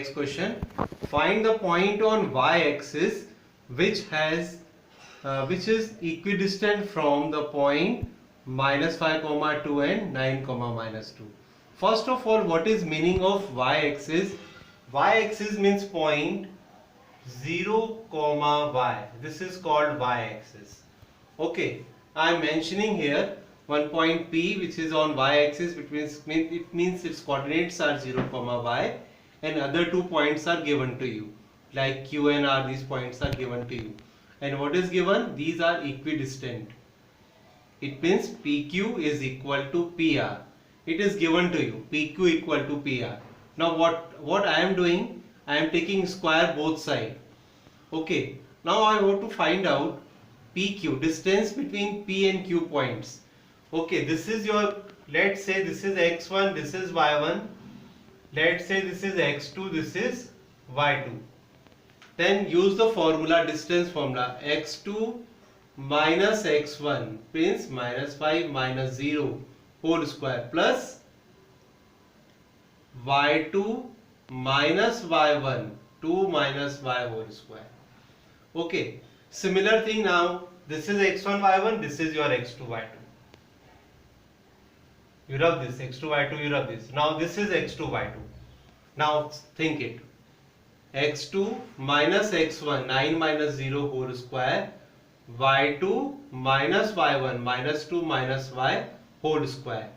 next question. Find the point on y-axis which is equidistant from the point -5, 2 and 9, -2. First of all, what is meaning of y-axis? Y-axis means point 0, y. This is called y-axis. Okay, I am mentioning here one point P which is on y-axis, which means its coordinates are 0, y, and other 2 points are given to you like Q and R. These points are given to you, and what is given? These are equidistant. It means PQ is equal to PR. It is given to you, PQ equal to PR. Now what I am doing? I am taking square both sides. Okay, now I want to find out PQ, distance between P and Q points. Okay, this is your, let's say this is x1, this is y1, let's say this is x2, this is y2. Then use the formula, distance formula. X2 minus x1 means -5 minus 0 whole square plus y2 minus y1 2 minus y whole square. Okay, similar thing now. This is x1 y1, this is your x2 y2. You rub this x2 y2, you rub this. Now this is x2 y2. Now think it. x2 minus x1 9 minus 0 whole square, y2 minus y1 minus 2 minus y whole square.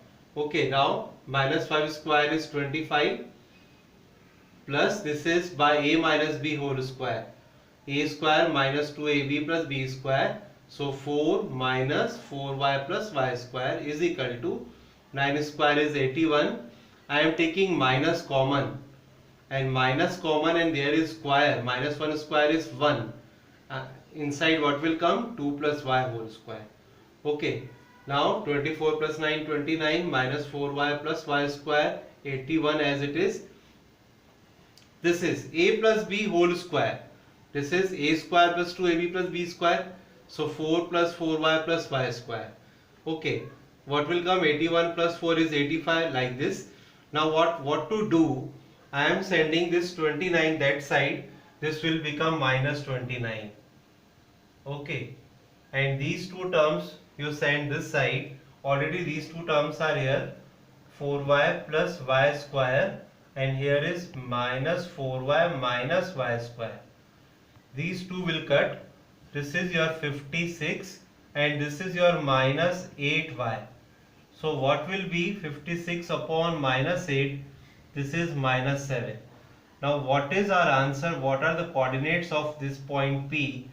Okay, now minus 5 square is 25 plus this is by a minus b whole square. A square minus 2ab plus b square. So 4 minus 4y plus y square is equal to 9 square is 81. I am taking minus common, and minus common, and there is square. Minus 1 square is 1. Inside what will come? 2 plus y whole square. Okay. Now 24 plus 9, 29, minus 4y plus y square, 81 as it is. This is a plus b whole square. This is a square plus 2ab plus b square. So 4 plus 4y plus y square. Okay. What will come? 81 plus 4 is 85, like this. Now what to do? I am sending this 29 that side. This will become minus 29. Okay. And these two terms you send this side. Already these two terms are here. 4y plus y square, and here is minus 4y minus y square. These two will cut. This is your 56 and this is your minus 8y. So what will be 56 upon minus 8? This is minus 7. Now what is our answer? What are the coordinates of this point P?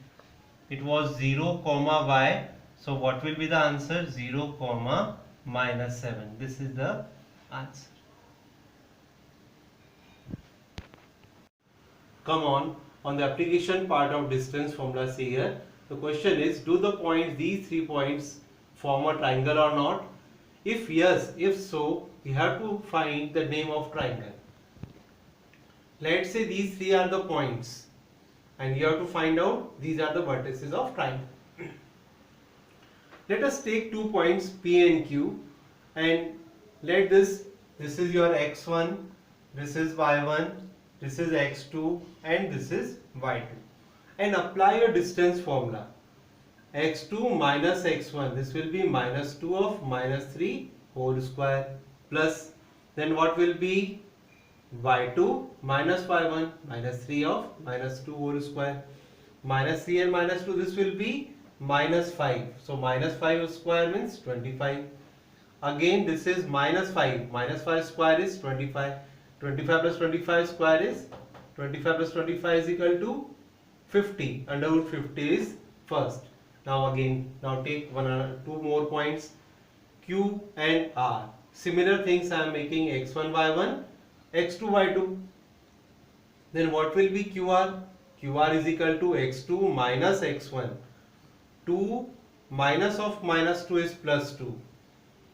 It was 0, y. So what will be the answer? 0, minus 7. This is the answer. Come on the application part of distance formula, see here. The question is, do the points, these 3 points, form a triangle or not? If yes, if so, you have to find the name of triangle. Let's say these 3 are the points, and you have to find out these are the vertices of triangle. Let us take 2 points P and Q, and let this is your x1, this is y1, this is x2, and this is y2, and apply your distance formula. x2 minus x1, this will be minus 2 of minus 3 whole square, plus then what will be y2 minus y1 minus 3 of minus 2 whole square, minus 3 and minus 2, this will be minus 5. So minus 5 square means 25. Again this is minus 5. Minus 5 square is 25. 25 plus 25 square is 25 plus 25 is equal to 50. Under root 50 is first. Now take 2 more points Q and R. Similar things I am making x1 y1, x2 y2. Then what will be QR? QR is equal to x2 minus x1. 2 minus of minus 2 is plus 2.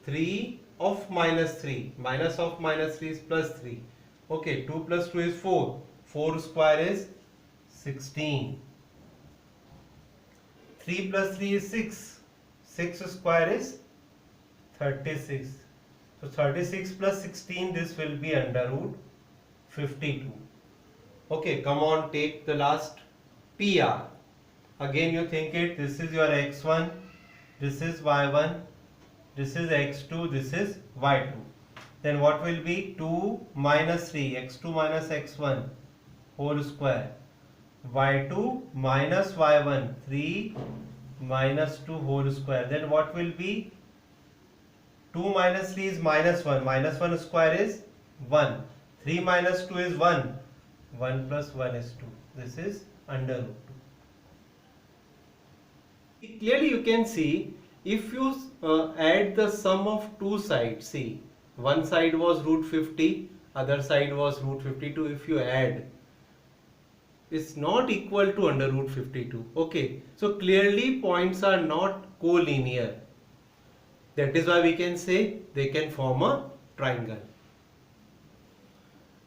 3 of minus 3. Minus of minus 3 is plus 3. Okay, 2 plus 2 is 4. 4 square is 16. 3 plus 3 is 6. 6 square is 36. So 36 plus 16, this will be under root 52. Okay, come on, take the last PR. Again you think it, this is your x1, this is y1, this is x2, this is y2. Then what will be 2 minus 3, x2 minus x1 whole square, y2 minus y1, 3 minus 2 whole square. Then what will be 2 minus 3 is minus 1 square is 1, 3 minus 2 is 1, 1 plus 1 is 2. This is under root 2. Clearly you can see, if you add the sum of two sides, see, one side was root 50, other side was root 52. If you add, it's not equal to under root 52. Okay, so clearly points are not collinear. That is why we can say they can form a triangle.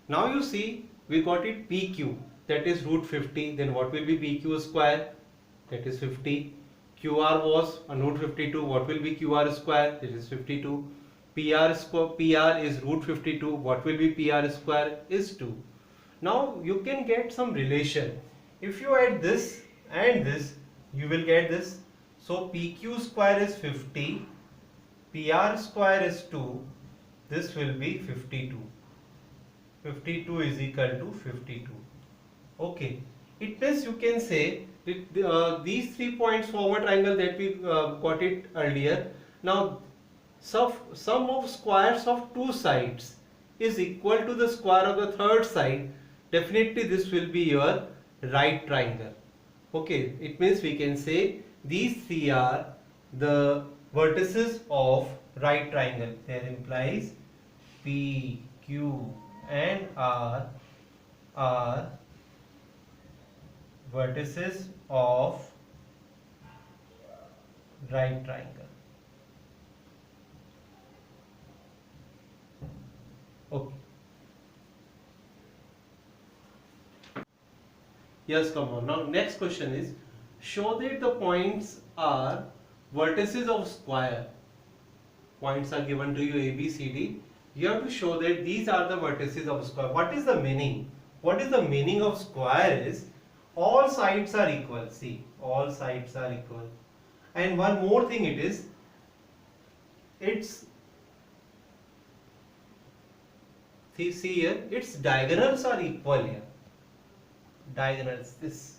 Now you see, we got it PQ, that is root 50. Then what will be PQ square? That is 50. QR was root 52. What will be QR square? That is 52. PR is root 52. What will be PR square? Is 2. Now you can get some relation. If you add this and this, you will get this. So PQ square is 50. PR square is 2. This will be 52. 52 is equal to 52. Okay. It means you can say that, these 3 points form a triangle, that we got it earlier. Now sum of squares of two sides is equal to the square of the third side. Definitely this will be your right triangle. Okay, it means we can say these three are the vertices of right triangle. That implies P, Q and R are vertices of right triangle. Okay. Yes, come on. Now next question is, show that the points are vertices of square. Points are given to you A, B, C, D. You have to show that these are the vertices of square. What is the meaning? What is the meaning of square is all sides are equal. See, all sides are equal. And one more thing it is, see here, its diagonals are equal here. Diagonals, this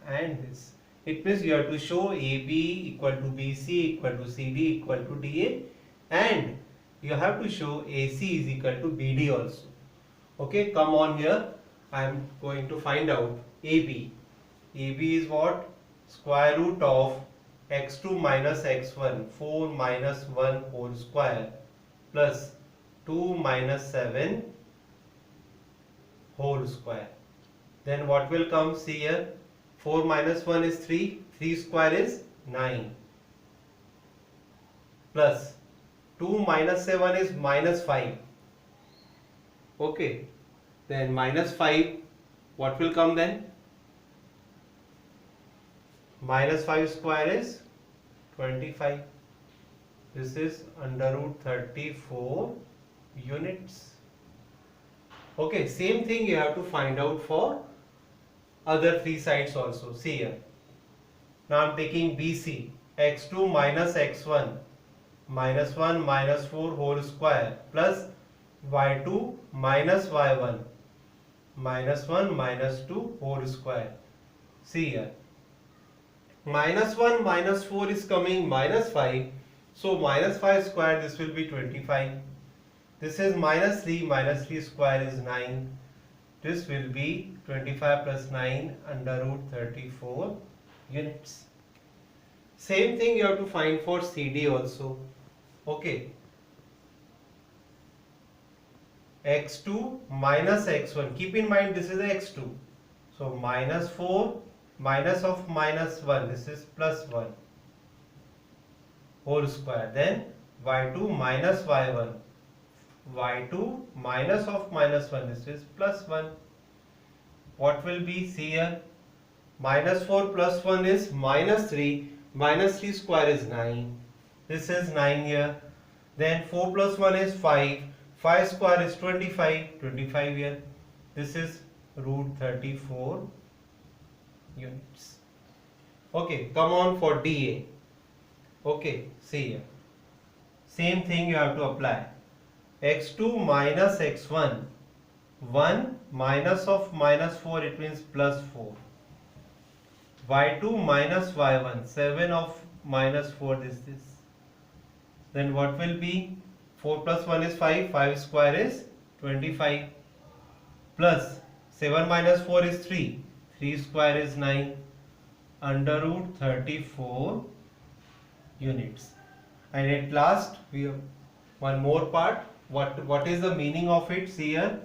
and this. It means you have to show AB equal to BC equal to CD equal to DA, and you have to show AC is equal to BD also. Okay, come on here. I am going to find out AB. AB is what? Square root of x2 minus x1, 4 minus 1 whole square plus 2 minus 7 whole square. Then what will come? See here, 4 minus 1 is 3, 3 square is 9, plus 2 minus 7 is minus 5. Okay, then minus 5, what will come then? Minus 5 square is 25. This is under root 34 units. Okay, same thing you have to find out for other three sides also. See here. Now I am taking BC, x2 minus x1 minus 1 minus 4 whole square plus y2 minus y1 minus 1 minus 2 whole square. See here. Minus 1 minus 4 is coming minus 5. So minus 5 square, this will be 25. This is minus 3 square is 9. This will be 25 plus 9 under root 34 units. Same thing you have to find for CD also. Okay. x2 minus x1. Keep in mind this is x2. So minus 4 minus of minus 1. This is plus 1 whole square. Then y2 minus y1. y2 minus of minus 1. This is plus 1. What will be? See here. Minus 4 plus 1 is minus 3. Minus 3 square is 9. This is 9 here. Then 4 plus 1 is 5. 5 square is 25. 25 here. This is root 34 units. Okay, come on for dA. Okay, see here. Same thing you have to apply. x2 minus x1, 1 minus of minus 4, it means plus 4. y2 minus y1, 7 of minus 4, this. Then what will be? 4 plus 1 is 5, 5 square is 25. Plus 7 minus 4 is 3, 3 square is 9. Under root 34 units. And at last we have one more part. What is the meaning of it? See here.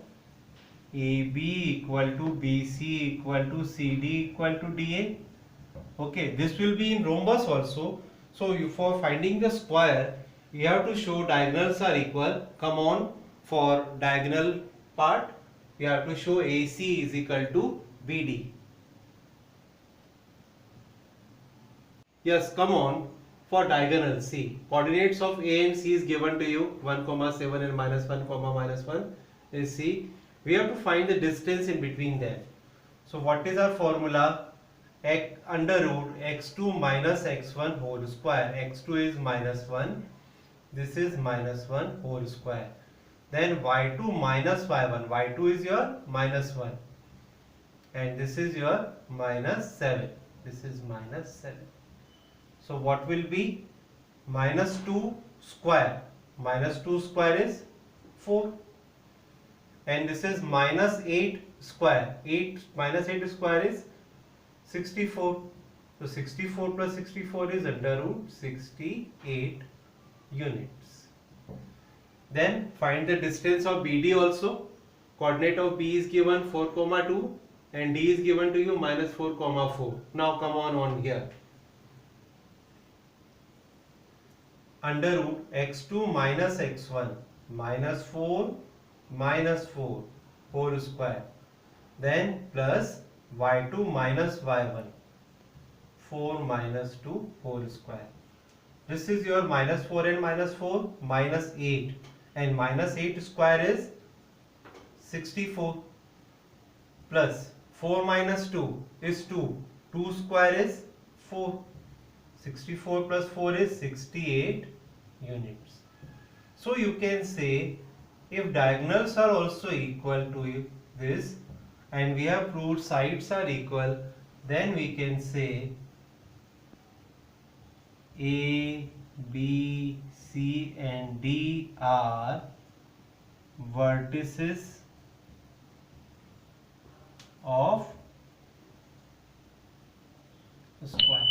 AB equal to BC equal to CD equal to DA. Okay, this will be in rhombus also. So for finding the square, we have to show diagonals are equal. Come on, for diagonal part, we have to show AC is equal to BD. Yes, come on. For diagonal, see, coordinates of A and C is given to you, 1, 7 and minus 1, minus 1 is C. We have to find the distance in between them. So what is our formula? Under root x2 minus x1 whole square. x2 is minus 1. This is minus 1 whole square. Then y2 minus y1. y2 is your minus 1. And this is your minus 7. This is minus 7. So what will be? Minus 2 square. Minus 2 square is 4. And this is minus 8 square. Minus 8 square is 64. So 64 plus 64 is under root 68 units. Then find the distance of BD also. Coordinate of B is given 4, 2 and D is given to you minus 4, 4. Now come on here. Under root x2 minus x1 minus 4 whole square. Then plus y2 minus y1 4 minus 2 whole square. This is your minus 4 and minus 4 minus 8 and minus 8 square is 64 plus 4 minus 2 is 2. 2 square is 4. 64 plus 4 is 68 units. So you can say if diagonals are also equal to this and we have proved sides are equal, then we can say A, B, C and D are vertices of the square.